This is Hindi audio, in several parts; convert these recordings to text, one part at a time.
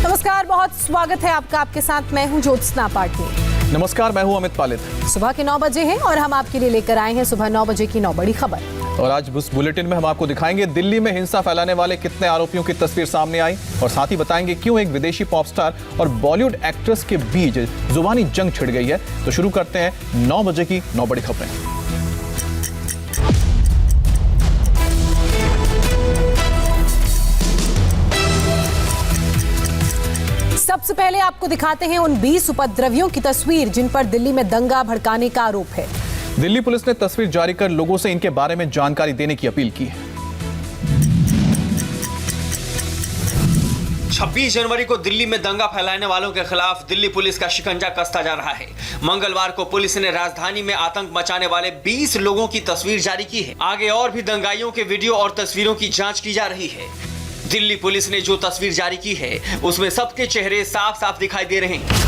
नमस्कार, बहुत स्वागत है आपका। आपके साथ मैं हूं ज्योत्सना पाटनी। नमस्कार, मैं हूं अमित पालित। सुबह के 9 बजे हैं और हम आपके लिए लेकर आए हैं सुबह 9 बजे की 9 बड़ी खबर। और आज उस बुलेटिन में हम आपको दिखाएंगे दिल्ली में हिंसा फैलाने वाले कितने आरोपियों की तस्वीर सामने आई, और साथ ही बताएंगे क्यों एक विदेशी पॉप स्टार और बॉलीवुड एक्ट्रेस के बीच जुबानी जंग छिड़ गई है। तो शुरू करते हैं 9 बजे की 9 बड़ी खबरें। सबसे पहले आपको दिखाते हैं उन 20 उपद्रवियों की तस्वीर जिन पर दिल्ली में दंगा भड़काने का आरोप है। दिल्ली पुलिस ने तस्वीर जारी कर लोगों से इनके बारे में जानकारी देने की अपील की है। 26 जनवरी को दिल्ली में दंगा फैलाने वालों के खिलाफ दिल्ली पुलिस का शिकंजा कसता जा रहा है। मंगलवार को पुलिस ने राजधानी में आतंक मचाने वाले 20 लोगों की तस्वीर जारी की है। आगे और भी दंगाइयों के वीडियो और तस्वीरों की जांच की जा रही है। दिल्ली पुलिस ने जो तस्वीर जारी की है उसमें सबके चेहरे साफ साफ दिखाई दे रहे हैं।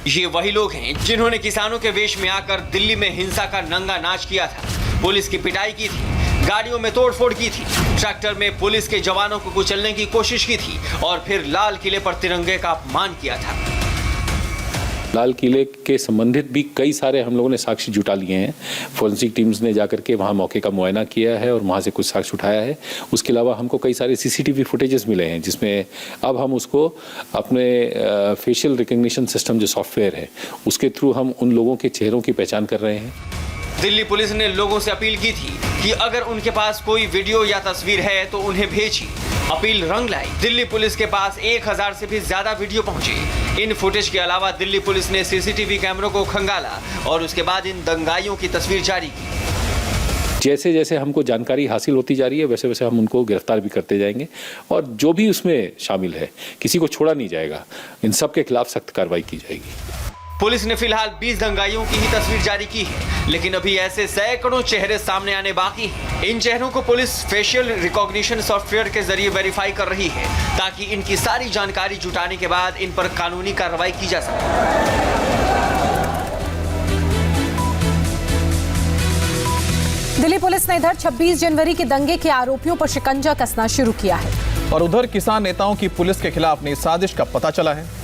ये वही लोग हैं जिन्होंने किसानों के वेश में आकर दिल्ली में हिंसा का नंगा नाच किया था, पुलिस की पिटाई की थी, गाड़ियों में तोड़फोड़ की थी, ट्रैक्टर में पुलिस के जवानों को कुचलने की कोशिश की थी और फिर लाल किले पर तिरंगे का अपमान किया था। लाल किले के संबंधित भी कई सारे हम लोगों ने साक्ष्य जुटा लिए हैं। फॉरेंसिक टीम्स ने जाकर के वहाँ मौके का मुआयना किया है और वहाँ से कुछ साक्ष्य उठाया है। उसके अलावा हमको कई सारे सीसीटीवी फुटेजेस मिले हैं जिसमें अब हम उसको अपने फेशियल रिकग्निशन सिस्टम जो सॉफ्टवेयर है उसके थ्रू हम उन लोगों के चेहरों की पहचान कर रहे हैं। दिल्ली पुलिस ने लोगों से अपील की थी कि अगर उनके पास कोई वीडियो या तस्वीर है तो उन्हें भेजिए। अपील रंग लाई। दिल्ली पुलिस के पास 1000 से भी ज्यादा वीडियो पहुंचे। इन फुटेज के अलावा दिल्ली पुलिस ने सीसीटीवी कैमरों को खंगाला और उसके बाद इन दंगाइयों की तस्वीर जारी की। जैसे जैसे हमको जानकारी हासिल होती जा रही है वैसे वैसे हम उनको गिरफ्तार भी करते जाएंगे और जो भी उसमें शामिल है किसी को छोड़ा नहीं जाएगा। इन सब के खिलाफ सख्त कार्रवाई की जाएगी। पुलिस ने फिलहाल 20 दंगाइयों की ही तस्वीर जारी की है, लेकिन अभी ऐसे सैकड़ों चेहरे सामने आने बाकी हैं। इन चेहरों को पुलिस फेशियल रिकॉग्निशन सॉफ्टवेयर के जरिए वेरीफाई कर रही है ताकि इनकी सारी जानकारी जुटाने के बाद इन पर कानूनी कार्रवाई की जा सके। दिल्ली पुलिस ने इधर 26 जनवरी के दंगे के आरोपियों पर शिकंजा कसना शुरू किया है और उधर किसान नेताओं की पुलिस के खिलाफ नई साजिश का पता चला है।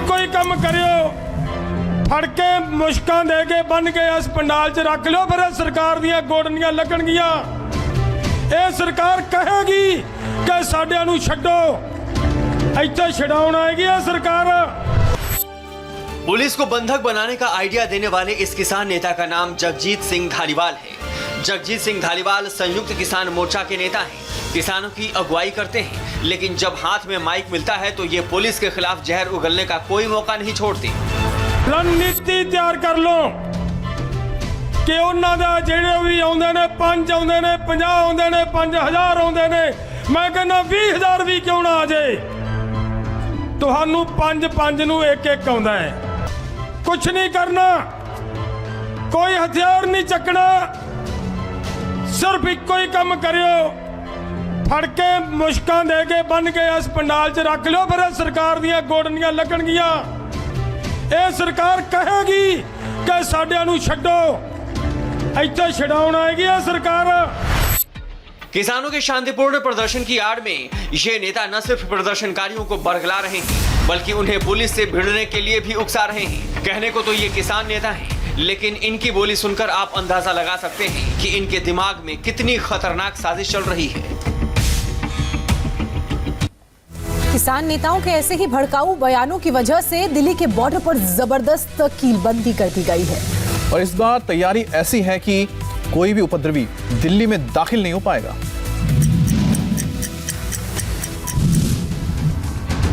कोई कम करियो फड़ के मुश्कां दे के बन के इस पंडाल च रख लो, फिर सरकार दियां गोडनियां लगणगियां। ये सरकार कहेगी कि साडियां नूं छड्डो, इत्थे छडाउण आएगी ये सरकार। पुलिस को बंधक बनाने का आइडिया देने वाले इस किसान नेता का नाम जगजीत सिंह धालीवाल है। जगजीत सिंह धालीवाल संयुक्त किसान मोर्चा के नेता हैं। किसानों की अगुवाई करते हैं, लेकिन जब हाथ में माइक मिलता है तो ये पुलिस के खिलाफ जहर उगलने का कोई मौका नहीं छोड़ते। रणनीति तैयार कर लो कि उन्हां दा ਜਿਹੜੇ भी आउंदे ने 5 आउंदे ने 50 आउंदे ने 5000 आउंदे ने, मैं कहना 20000 भी क्यों ना आ जाए, तुहानू 5 नू एक आउंदा है। कुछ नहीं करना, कोई हथियार नहीं चकना, सिर्फ इको ही काम करियो, फड़ के मुश्कां दे के बन के इस पंडाल च रख लो, फिर सरकार दियां गोडनियां लगणगियां। ये सरकार कहेगी कि साडियां नूं छड्डो, इत्थे छडाउण आएगी ये सरकार। किसानों के शांतिपूर्ण प्रदर्शन की आड़ में ये नेता न सिर्फ प्रदर्शनकारियों को बरगला रहे हैं बल्कि उन्हें पुलिस से भिड़ने के लिए भी उकसा रहे हैं। कहने को तो ये किसान नेता हैं, लेकिन इनकी बोली सुनकर आप अंदाजा लगा सकते हैं कि इनके दिमाग में कितनी खतरनाक साजिश चल रही है। किसान नेताओं के ऐसे ही भड़काऊ बयानों की वजह से दिल्ली के बॉर्डर पर जबरदस्त कीलबंदी कर दी गई है और इस बार तैयारी ऐसी है कि कोई भी उपद्रवी दिल्ली में दाखिल नहीं हो पाएगा।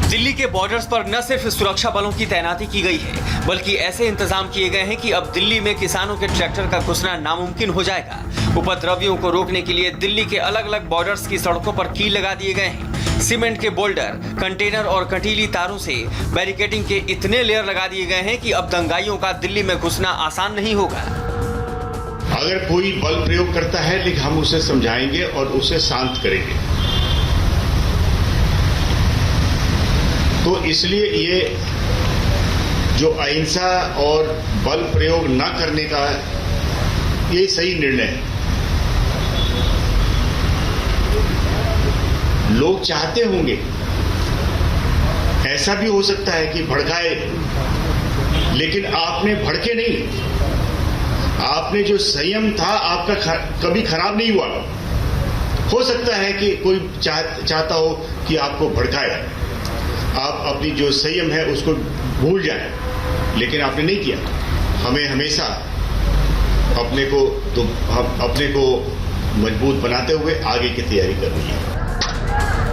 दिल्ली के बॉर्डर्स पर न सिर्फ सुरक्षा बलों की तैनाती की गई है बल्कि ऐसे इंतजाम किए गए हैं कि अब दिल्ली में किसानों के ट्रैक्टर का घुसना नामुमकिन हो जाएगा। उपद्रवियों को रोकने के लिए दिल्ली के अलग अलग बॉर्डर्स की सड़कों पर कील लगा दिए गए हैं। सीमेंट के बोल्डर, कंटेनर और कंटीली तारों से बैरिकेडिंग के इतने लेयर लगा दिए गए हैं कि अब दंगाइयों का दिल्ली में घुसना आसान नहीं होगा। अगर कोई बल प्रयोग करता है लेकिन हम उसे समझाएंगे और उसे शांत करेंगे। तो इसलिए ये जो अहिंसा और बल प्रयोग न करने का ये सही निर्णय है। लोग चाहते होंगे, ऐसा भी हो सकता है कि भड़काए, लेकिन आपने भड़के नहीं। आपने जो संयम था आपका कभी खराब नहीं हुआ। हो सकता है कि कोई चाहता हो कि आपको भड़काए, आप अपनी जो संयम है उसको भूल जाए, लेकिन आपने नहीं किया। हमें हमेशा अपने को मजबूत बनाते हुए आगे की तैयारी करनी है।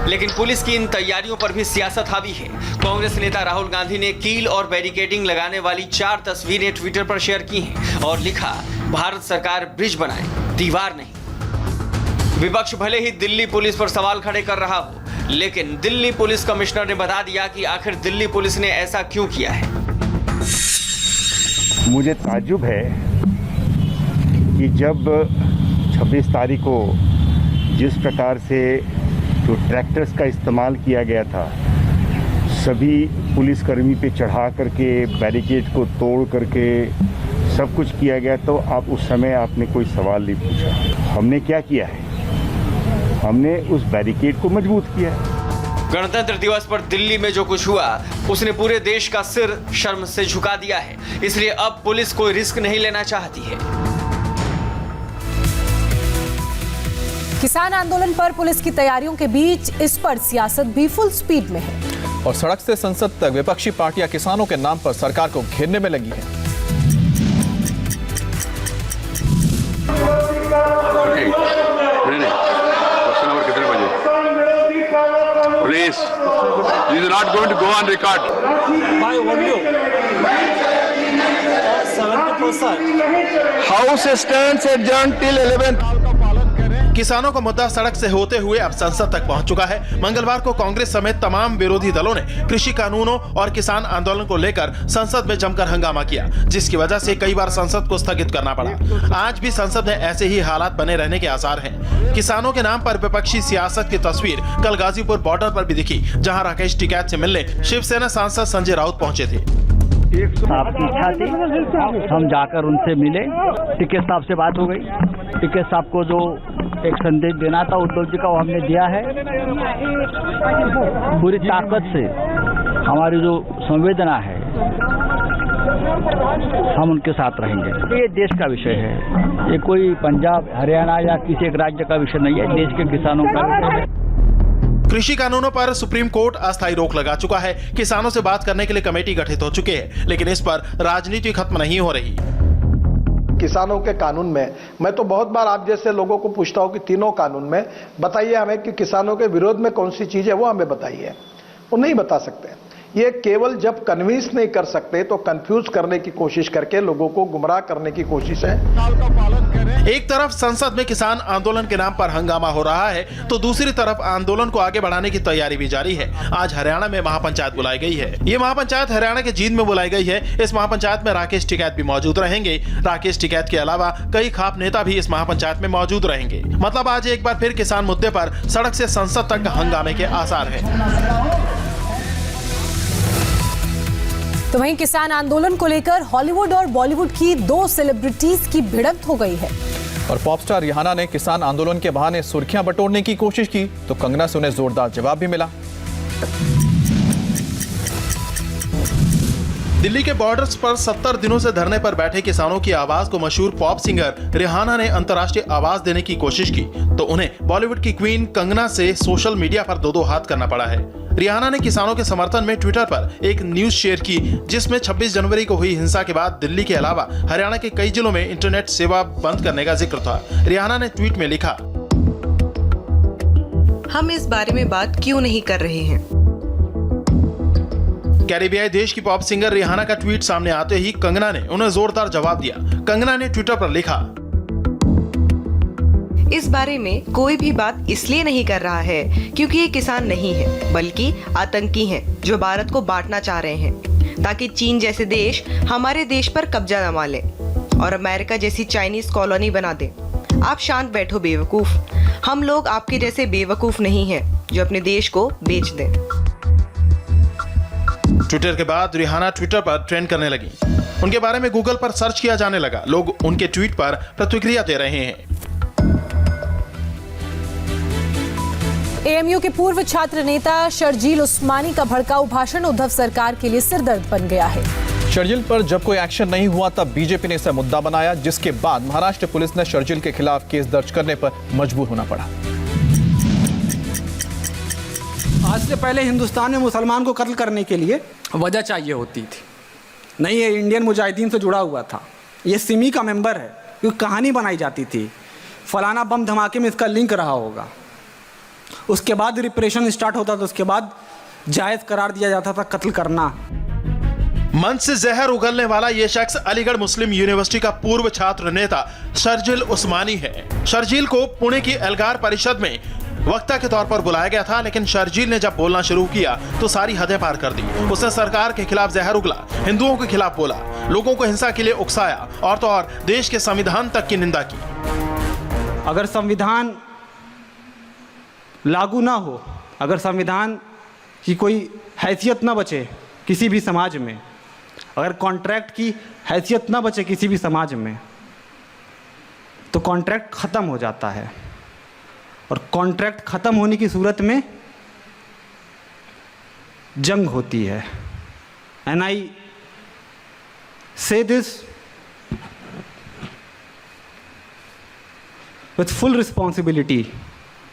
लेकिन पुलिस की इन तैयारियों पर भी सियासत हावी है। कांग्रेस नेता राहुल गांधी ने कील और बैरिकेडिंग लगाने वाली 4 तस्वीरें ट्विटर पर शेयर की हैं और लिखा, भारत सरकार ब्रिज बनाए, दीवार नहीं। विपक्ष भले ही दिल्ली पुलिस पर सवाल खड़े कर रहा हो, लेकिन दिल्ली पुलिस कमिश्नर ने बता दिया कि आखिर दिल्ली पुलिस ने ऐसा क्यों किया है। मुझे ताज्जुब है कि जब 26 तारीख को जिस प्रकार से जो ट्रैक्टर्स का इस्तेमाल किया गया था, सभी पुलिसकर्मी पे चढ़ा करके बैरिकेड को तोड़ करके सब कुछ किया गया, तो आप उस समय आपने कोई सवाल नहीं पूछा। हमने क्या किया है? हमने उस बैरिकेड को मजबूत किया है। गणतंत्र दिवस पर दिल्ली में जो कुछ हुआ उसने पूरे देश का सिर शर्म से झुका दिया है, इसलिए अब पुलिस कोई रिस्क नहीं लेना चाहती है। किसान आंदोलन पर पुलिस की तैयारियों के बीच इस पर सियासत भी फुल स्पीड में है और सड़क से संसद तक विपक्षी पार्टियां किसानों के नाम पर सरकार को घेरने में लगी हैं। कितने बजे? Please, this is not going to go on record. My audio. 70%. House stands adjourned till 11th. किसानों का मुद्दा सड़क से होते हुए अब संसद तक पहुंच चुका है। मंगलवार को कांग्रेस समेत तमाम विरोधी दलों ने कृषि कानूनों और किसान आंदोलन को लेकर संसद में जमकर हंगामा किया, जिसकी वजह से कई बार संसद को स्थगित करना पड़ा। आज भी संसद में ऐसे ही हालात बने रहने के आसार हैं। किसानों के नाम पर विपक्षी सियासत की तस्वीर कल गाजीपुर बॉर्डर पर भी दिखी, जहाँ राकेश टिकैत से मिलने शिवसेना सांसद संजय राउत पहुंचे थे। आपकी इच्छा थी, हम जाकर उनसे मिले, टिकैत साहब से बात हो गई। टिकैत साहब को जो एक संदेश देना था उद्धव जी का, वो हमने दिया है। पूरी ताकत से हमारी जो संवेदना है, हम उनके साथ रहेंगे। ये देश का विषय है, ये कोई पंजाब हरियाणा या किसी एक राज्य का विषय नहीं है, देश के किसानों का विषय है। कृषि कानूनों पर सुप्रीम कोर्ट अस्थायी रोक लगा चुका है। किसानों से बात करने के लिए कमेटी गठित हो चुके हैं, लेकिन इस पर राजनीति खत्म नहीं हो रही। किसानों के कानून में मैं तो बहुत बार आप जैसे लोगों को पूछता हूं कि तीनों कानून में बताइए हमें कि किसानों के विरोध में कौन सी चीज है, वो हमें बताइए। वो नहीं बता सकते। ये केवल जब कन्विंस नहीं कर सकते तो कंफ्यूज करने की कोशिश करके लोगों को गुमराह करने की कोशिश है। एक तरफ संसद में किसान आंदोलन के नाम पर हंगामा हो रहा है, तो दूसरी तरफ आंदोलन को आगे बढ़ाने की तैयारी भी जारी है। आज हरियाणा में महापंचायत बुलाई गई है। ये महापंचायत हरियाणा के जींद में बुलाई गई है। इस महापंचायत में राकेश टिकैत भी मौजूद रहेंगे। राकेश टिकैत के अलावा कई खाप नेता भी इस महापंचायत में मौजूद रहेंगे। मतलब आज एक बार फिर किसान मुद्दे पर सड़क से संसद तक हंगामे के आसार है। तो वहीं किसान आंदोलन को लेकर हॉलीवुड और बॉलीवुड की 2 सेलिब्रिटीज की भिड़ंत हो गई है। और पॉप स्टार रिहाना ने किसान आंदोलन के बहाने सुर्खियां बटोरने की कोशिश की, तो कंगना से उन्हें जोरदार जवाब भी मिला। दिल्ली के बॉर्डर्स पर 70 दिनों से धरने पर बैठे किसानों की आवाज को मशहूर पॉप सिंगर रिहाना ने अंतर्राष्ट्रीय आवाज देने की कोशिश की, तो उन्हें बॉलीवुड की क्वीन कंगना से सोशल मीडिया पर 2-2 हाथ करना पड़ा है। रिहाना ने किसानों के समर्थन में ट्विटर पर एक न्यूज शेयर की, जिसमें 26 जनवरी को हुई हिंसा के बाद दिल्ली के अलावा हरियाणा के कई जिलों में इंटरनेट सेवा बंद करने का जिक्र था। रिहाना ने ट्वीट में लिखा, हम इस बारे में बात क्यों नहीं कर रहे हैं। कैरिबियाई देश की पॉप सिंगर रिहाना का ट्वीट सामने आते ही कंगना ने उन्हें जोरदार जवाब दिया। कंगना ने ट्विटर पर लिखा, इस बारे में कोई भी बात इसलिए नहीं कर रहा है क्योंकि ये किसान नहीं है, बल्कि आतंकी हैं जो भारत को बांटना चाह रहे हैं, ताकि चीन जैसे देश हमारे देश पर कब्जा जमा ले और अमेरिका जैसी चाइनीज कॉलोनी बना दे। आप शांत बैठो बेवकूफ, हम लोग आपके जैसे बेवकूफ नहीं हैं जो अपने देश को बेच दें। ट्विटर के बाद रिहाना ट्विटर पर ट्रेंड करने लगी। उनके बारे में गूगल पर सर्च किया जाने लगा। लोग उनके ट्वीट पर प्रतिक्रिया दे रहे हैं। एएमयू के पूर्व छात्र नेता शर्जील उस्मानी का भड़काऊ भाषण उद्धव सरकार के लिए सिरदर्द बन गया है। शर्जील पर जब कोई एक्शन नहीं हुआ तब बीजेपी ने इसे मुद्दा बनाया, जिसके बाद महाराष्ट्र पुलिस ने शर्जील के खिलाफ केस दर्ज करने पर मजबूर होना पड़ा। आज से पहले हिंदुस्तान में मुसलमान को कत्ल करने के लिए वजह चाहिए होती थी। नहीं, ये इंडियन मुजाहिदीन से जुड़ा हुआ था, ये सिमी का मेंबर है, क्योंकि कहानी बनाई जाती थी फलाना बम धमाके में इसका लिंक रहा होगा। उसके बाद रिप्रेशन स्टार्ट होता था, उसके बाद जायज़ करार दिया जाता था कत्ल करना। मन से जहर उगलने वाला यह शख्स अलीगढ़ मुस्लिम यूनिवर्सिटी का पूर्व छात्र नेता शर्जील उस्मानी है। शर्जील को पुणे की एल्गार परिषद में वक्ता के तौर पर बुलाया गया था, लेकिन शर्जील ने जब बोलना शुरू किया तो सारी हदें पार कर दी। उसने सरकार के खिलाफ जहर उगला, हिंदुओं के खिलाफ बोला, लोगों को हिंसा के लिए उकसाया और तो और देश के संविधान तक की निंदा की। अगर संविधान लागू ना हो, अगर संविधान की कोई हैसियत ना बचे किसी भी समाज में, अगर कॉन्ट्रैक्ट की हैसियत ना बचे किसी भी समाज में, तो कॉन्ट्रैक्ट ख़त्म हो जाता है। और कॉन्ट्रैक्ट ख़त्म होने की सूरत में जंग होती है। एंड आई से this with full responsibility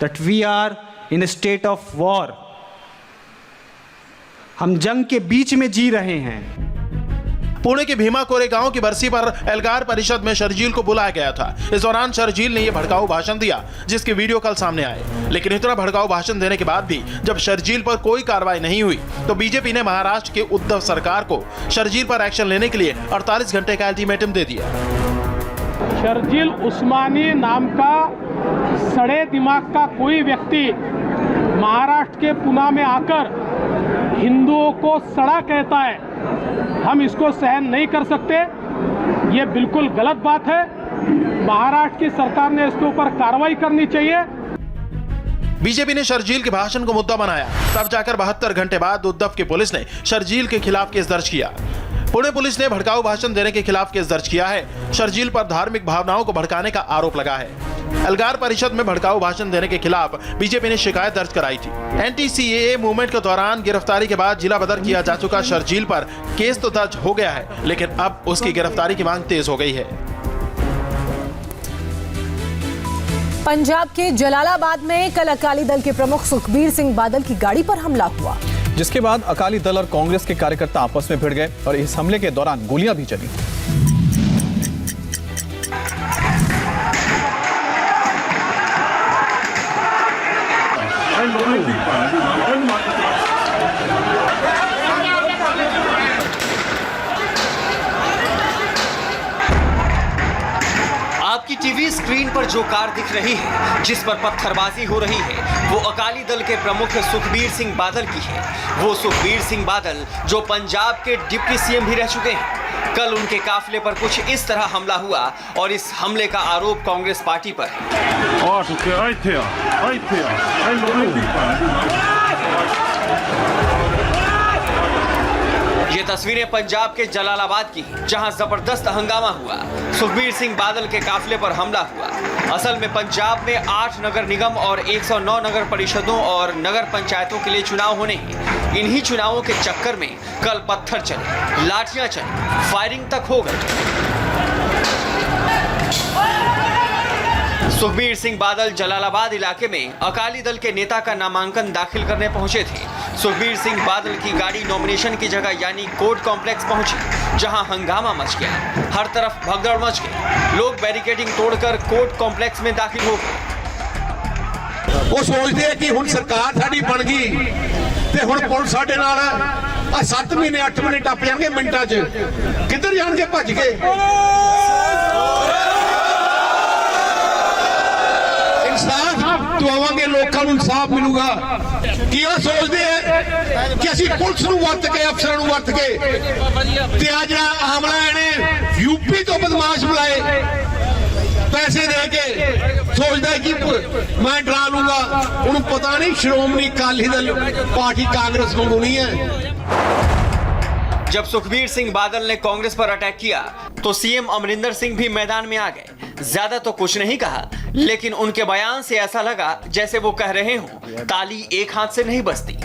that we are in a state of war. हम जंग के बीच में जी रहे हैं। पुणे के भीमा कोरेगांव की बरसी पर एल्गार परिषद में शर्जील को बुलाया गया था। इस दौरान शर्जील ने यह भड़काऊ भाषण दिया, जिसके वीडियो कल सामने आए। लेकिन इतना भड़काऊ भाषण देने के बाद भी जब शर्जील पर कोई कार्रवाई नहीं हुई तो बीजेपी ने महाराष्ट्र के उद्धव सरकार को शर्जील पर एक्शन लेने के लिए 48 घंटे का अल्टीमेटम दे दिया। शर्जील उस्मानी नाम का सड़े दिमाग का कोई व्यक्ति महाराष्ट्र के पुणे में आकर हिंदुओं को सड़ा कहता है, हम इसको सहन नहीं कर सकते। ये बिल्कुल गलत बात है। महाराष्ट्र की सरकार ने इसके ऊपर कार्रवाई करनी चाहिए। बीजेपी ने शर्जील के भाषण को मुद्दा बनाया। तब जाकर 72 घंटे बाद उद्धव की पुलिस ने शर्जील के खिलाफ केस दर्ज किया। पुणे पुलिस ने भड़काऊ भाषण देने के खिलाफ केस दर्ज किया है। शर्जील पर धार्मिक भावनाओं को भड़काने का आरोप लगा है। एल्गार परिषद में भड़काऊ भाषण देने के खिलाफ बीजेपी ने शिकायत दर्ज कराई थी। एंटी-सीएए मूवमेंट के दौरान गिरफ्तारी के बाद जिला बदर किया जा चुका शर्जील पर केस तो दर्ज हो गया है, लेकिन अब उसकी गिरफ्तारी की मांग तेज हो गई है। पंजाब के जलालाबाद में कल अकाली दल के प्रमुख सुखबीर सिंह बादल की गाड़ी पर हमला हुआ, जिसके बाद अकाली दल और कांग्रेस के कार्यकर्ता आपस में भिड़ गए और इस हमले के दौरान गोलियां भी चली। आपकी टीवी स्क्रीन पर जो कार दिख रही है, जिस पर पत्थरबाजी हो रही है, वो अकाली दल के प्रमुख सुखबीर सिंह बादल की है। वो सुखबीर सिंह बादल जो पंजाब के डिप्टी सीएम भी रह चुके हैं। कल उनके काफिले पर कुछ इस तरह हमला हुआ और इस हमले का आरोप कांग्रेस पार्टी पर है। ये तस्वीरें पंजाब के जलालाबाद की, जहां जबरदस्त हंगामा हुआ। सुखबीर सिंह बादल के काफिले पर हमला हुआ। असल में पंजाब में 8 नगर निगम और 109 नगर परिषदों और नगर पंचायतों के लिए चुनाव होने हैं। इन्हीं चुनावों के चक्कर में कल पत्थर चले, लाठियां चली, फायरिंग तक हो गई। सुखबीर सिंह बादल जलालाबाद इलाके में अकाली दल के नेता का नामांकन दाखिल करने पहुंचे थे। सुखबीर सिंह बादल की गाड़ी नॉमिनेशन की जगह यानी कोर्ट कॉम्प्लेक्स पहुंची, जहां हंगामा मच गया। हर तरफ भगदड़ मच गई। लोग बैरिकेडिंग तोड़कर कोर्ट कॉम्प्लेक्स में दाखिल हो गए। वो सोचते हैं कि हुण सरकार साडी बन गई ते हुण पुलिस साडे नाल आ 7 महीने 8 महीने टप जाणगे मिंटां 'च, किधर जाणगे भज के। इंसाफ दवावांगे, लोगों को इंसाफ मिलूगा। कि वो सोचते हैं कि असीं पुलिस नूं वरत के, अफसरां नूं वरत के ते आ जिहड़ा हमला इहने यूपी तो बदमाश बुलाए पैसे दे के, सोचता है कि मैं डरा लूंगा। उन्हें पता नहीं श्रोमणी अकाली दल पार्टी कांग्रेस वांगू नहीं है। जब सुखबीर सिंह बादल ने कांग्रेस पर अटैक किया तो सीएम अमरिंदर सिंह भी मैदान में आ गए। ज्यादा तो कुछ नहीं कहा, लेकिन उनके बयान से ऐसा लगा जैसे वो कह रहे हों ताली एक हाथ से नहीं बजती।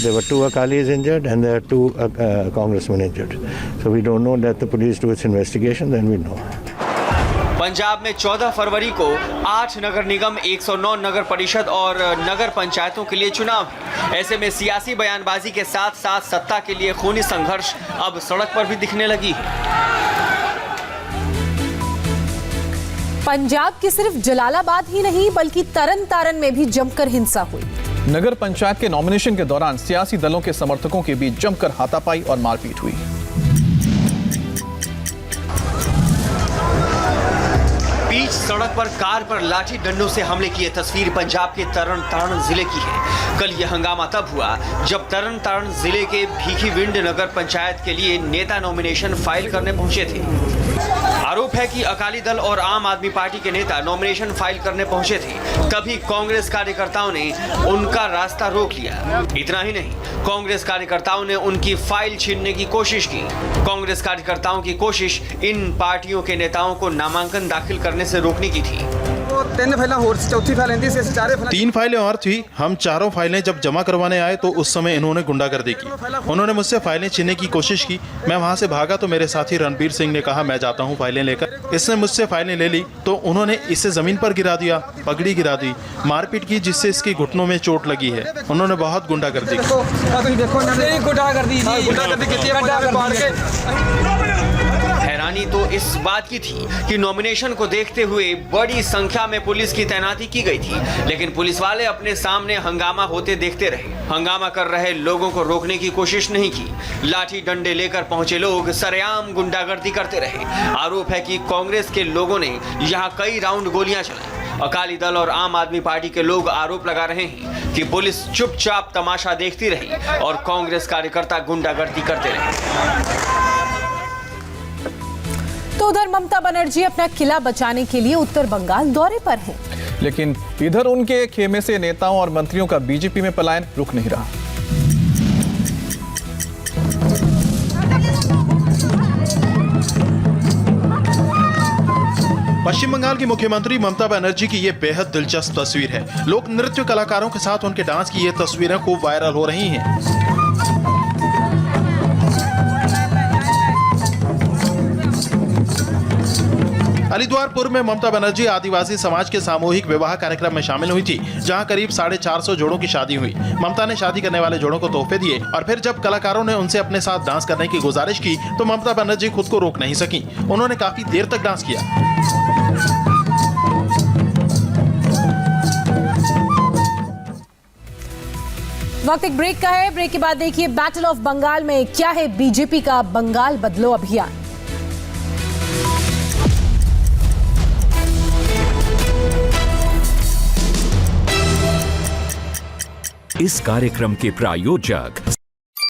There were 2 Akalis injured and there are 2 congressmen injured. So we don't know. Let the police do its investigation, then we know. Punjab में 14 फरवरी को 8 नगर निगम, 109 नगर परिषद और नगर पंचायतों के लिए चुनाव है। ऐसे में सियासी बयानबाजी के साथ साथ सत्ता के लिए खूनी संघर्ष अब सड़क पर भी दिखने लगी है। पंजाब की सिर्फ जलालाबाद ही नहीं बल्कि तरन तारन में भी जमकर हिंसा हुई। नगर पंचायत के नॉमिनेशन के दौरान सियासी दलों के समर्थकों के बीच जमकर हाथापाई और मारपीट हुई। बीच सड़क पर कार पर लाठी डंडों से हमले की ये तस्वीर पंजाब के तरन तारण जिले की है। कल यह हंगामा तब हुआ जब तरन तारण जिले के भीखीविंड नगर पंचायत के लिए नेता नॉमिनेशन फाइल करने पहुंचे थे। आरोप है कि अकाली दल और आम आदमी पार्टी के नेता नॉमिनेशन फाइल करने पहुंचे थे, तभी कांग्रेस कार्यकर्ताओं ने उनका रास्ता रोक लिया। इतना ही नहीं, कांग्रेस कार्यकर्ताओं ने उनकी फाइल छीनने की कोशिश की। कांग्रेस कार्यकर्ताओं की कोशिश इन पार्टियों के नेताओं को नामांकन दाखिल करने से रोकने की थी। 3 फाइलें और थी। हम 4 फाइलें जब जमा करवाने आए तो उस समय इन्होंने गुंडागर्दी की। उन्होंने मुझसे फाइलें छीनने की कोशिश की। मैं वहां से भागा तो मेरे साथी रणबीर सिंह ने कहा मैं जाता हूं फाइलें लेकर। इसने मुझसे फाइलें ले ली तो उन्होंने इसे जमीन पर गिरा दिया, पगड़ी गिरा दी, मारपीट की जिससे इसकी घुटनों में चोट लगी है। उन्होंने बहुत गुंडागर्दी की। हैरानी तो इस बात की थी कि नॉमिनेशन को देखते हुए बड़ी संख्या में पुलिस की तैनाती की गई थी, लेकिन पुलिस वाले अपने सामने हंगामा होते देखते रहे। हंगामा कर रहे लोगों को रोकने की कोशिश नहीं की। लाठी डंडे लेकर पहुंचे लोग सरेआम गुंडागर्दी करते रहे। आरोप है कि कांग्रेस के लोगों ने यहां कई राउंड गोलियां चलाई। अकाली दल और आम आदमी पार्टी के लोग आरोप लगा रहे हैं कि पुलिस चुपचाप तमाशा देखती रही और कांग्रेस कार्यकर्ता गुंडागर्दी करते रहे। तो उधर ममता बनर्जी अपना किला बचाने के लिए उत्तर बंगाल दौरे पर हैं। लेकिन इधर उनके खेमे से नेताओं और मंत्रियों का बीजेपी में पलायन रुक नहीं रहा। पश्चिम बंगाल की मुख्यमंत्री ममता बनर्जी की ये बेहद दिलचस्प तस्वीर है। लोक नृत्य कलाकारों के साथ उनके डांस की ये तस्वीरें खूब वायरल हो रही हैं। अलीद्वारपुर में ममता बनर्जी आदिवासी समाज के सामूहिक विवाह कार्यक्रम में शामिल हुई थी, जहां करीब 450 जोड़ों की शादी हुई। ममता ने शादी करने वाले जोड़ों को तोहफे दिए और फिर जब कलाकारों ने उनसे अपने साथ डांस करने की गुजारिश की तो ममता बनर्जी खुद को रोक नहीं सकी। उन्होंने काफी देर तक डांस किया। वक्त एक ब्रेक का है। ब्रेक के बाद देखिए बैटल ऑफ बंगाल में क्या है बीजेपी का बंगाल बदलो अभियान। इस कार्यक्रम के प्रायोजक